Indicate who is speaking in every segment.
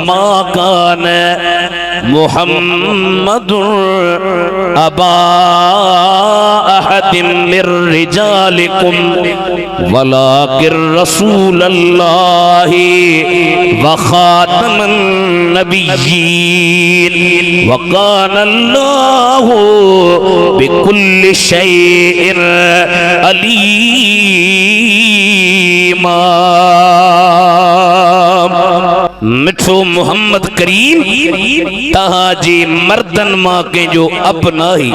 Speaker 1: मा कान मुहम्मदुर अबा अहदिन मिर रिजालिकुम वलाकिर रसूलल्लाहि व खातमन नबिय्यीन व कानल्लाहु बिकुल्लि शैइन अलीमा। मिठो मोहम्मद करीम तहाजी मर्दन मां के जो अपना ही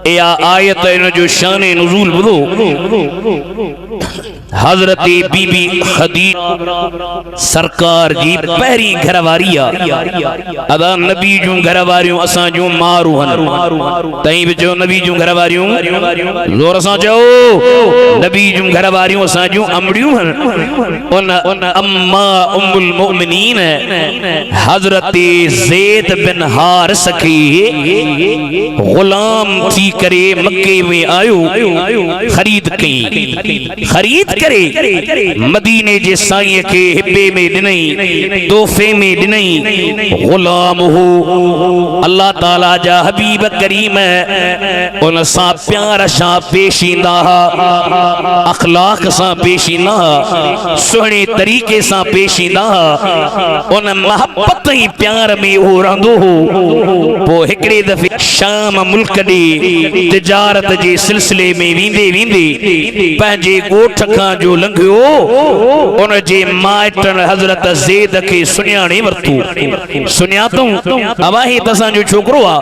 Speaker 1: या आयत इन जो शान नुज़ूल बुधो। हजरत बीबी खदीजा सरकार जी पहरी घरवारिया अदा नबी जूं घरवारियों असां जूं मारू हन तई भी जो नबी जूं घरवारियों जोर सां चओ नबी जूं घरवारियों असां जूं अमड़ियूं हन। उन अम्मा उम्मुल मोमिनीन हजरत ज़ैद बिन हारिस खे गुलाम थी करे मक्के में आयो खरीद करे मदीने जे साईं के हिब्बे में दिनई तोहफे में दिनई गुलाम हो अल्लाह ताला जा हबीब करीम उन सा प्यार सा पेशींदा अखलाक सा पेशींदा सुहणे तरीके सा पेशींदा उन मोहब्बत ही प्यार में हो रहंदो हो। पो हिकड़े दफे शाम मुल्क दे तिजारत जे सिलसिले में वींदे पंहिंजे ॻोठ खां जो लंघियो उन जे माइटन हजरत ज़ैद के सुञाणे वरतो सुञातो अवा हे तसां जो छोकरो आ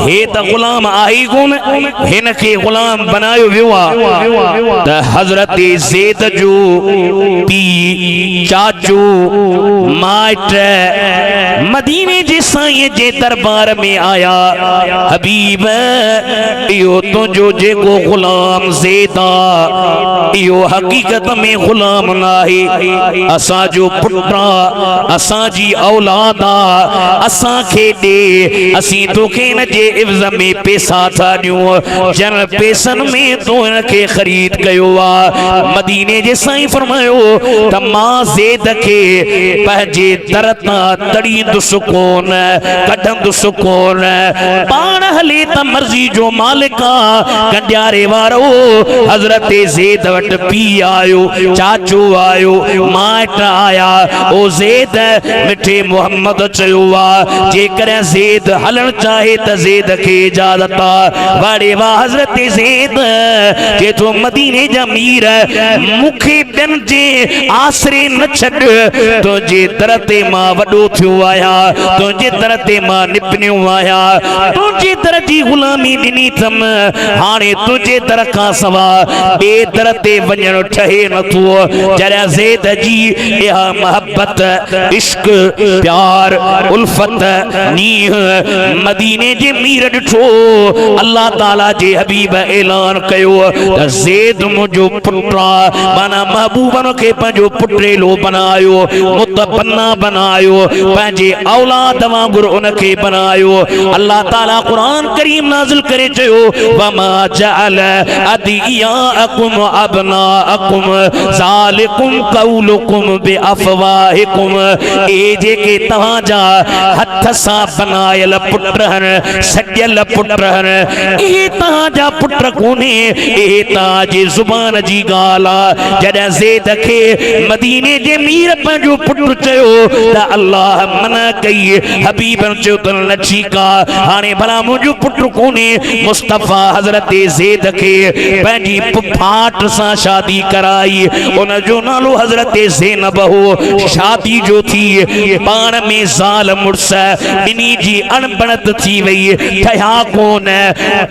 Speaker 1: हे त गुलाम आहे कोन हिन के गुलाम बनायो वियो आ त हजरत ज़ैद जो पी चाचो माइट मदीने जे साईं जे दरबार में आया हबीब इहो तुंहिंजो जेको गुलाम ज़ैद आ इहो हकीकत में गुलाम नाहे असां जो पुट्रा असां जी औलाद आ असां खे दे असीं तोखे इन जे इवज़ में पैसा था ॾियूं जन पैसन में तो इन खे ख़रीद कयो आ। मदीने जे साईं फरमायो त मां ज़ैद खे पंहिंजे दर तां तड़ींदुसि कोन कढंदुसि कोन पाण हले त मर्ज़ी जो मालिक आ कंडियारे वारो हजरत ज़ैद वट पी आयो चाचो आयो माइट आया ओ ज़ैद मिठे मोहम्मद चयो आ जेकर ज़ैद हलण चाहे त ज़ैद खे इजाज़त आ वाड़े वाह हजरत ज़ैद जे तो मदीने जा मीर मुखे ॿियनि जे आसरे न छॾ तुंहिंजे दर ते मां वॾो थियो आहियां तुंहिंजे दर ते मां निपनियो आहियां तुंहिंजे दर जी गुलामी ॾिनी अथमि हाणे तुंहिंजे दर खां सवा ॿिए दर ते वञण ठहे नथो। जरा ज़ैद जी इहा मोहब्बत इश्क प्यार उल्फत नीह मदीने जे मीर ॾिठो अल्लाह ताला जे हबीब ऐलान कयो त ज़ैद मुंहिंजो पुट्र माना महबूबन खे पंहिंजो पुट्रेलो बनायो मुतबन्ना बनायो पंहिंजे औलाद वांगुर उन खे बनायो। अल्लाह ताला कुरान करीम नाज़िल करे चयो वमा जअल अदियाकुम अबनाअकुम ज़ालिकुम कौलुकुम बिअफ़वाहिकुम ए जेके तव्हां जा हथ सां बनायल पुट हन सॼल पुट हन इहे तव्हां जा पुट कोन्हे इहे तव्हां जी ज़ुबान जी ॻाल्हि आहे। जॾहिं ज़ैद खे मदीने जे मीर पंहिंजो पुट चयो त अल्लाह मना कई हबीबन चयो त न ठीकु आहे हाणे भला मुंहिंजो पुट कोन्हे मुस्तफ़ा हज़रत ज़ैद खे पंहिंजी फुफाट सां शादी कराई उन जो नालो हज़रत ज़ैनब हो शादी जो थी पाण में ज़ाल मुड़स ॿिन्ही जी अणबणत थी वई ठहिया कोन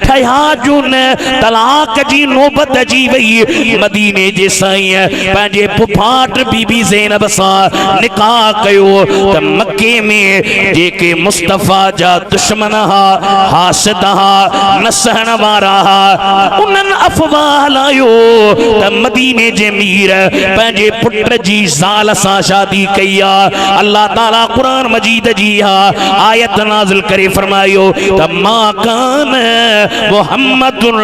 Speaker 1: ठहिया जो न तलाक जी नौबत अची वई मदीने जे साईं पंहिंजे फुफाट बीबी ज़ैनब सां निकाह कयो त मक्के में जे के मुस्तफ़ा जा दुश्मन हा हासिद हा नसहण वारा हा उन्हनि अफ़वाह हलायो त मदीने जे मीर पंहिंजे पुट जी ज़ाल सां शादी कई आ। अल्लाह ताला कुरान मजीद जी हा आयत नाज़िल करे फरमायो त मा कान मुहम्मदुन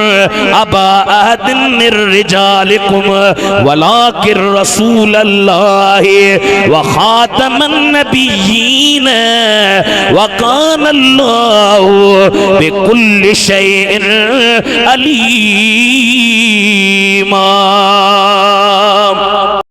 Speaker 1: अबा अहदिन मिर रिजालिकुम वलाकिर रसूलल्लाहि व खातमन नबिय्यीन व कान अल्लाहु बिकुल्लि शैइन अलीमा।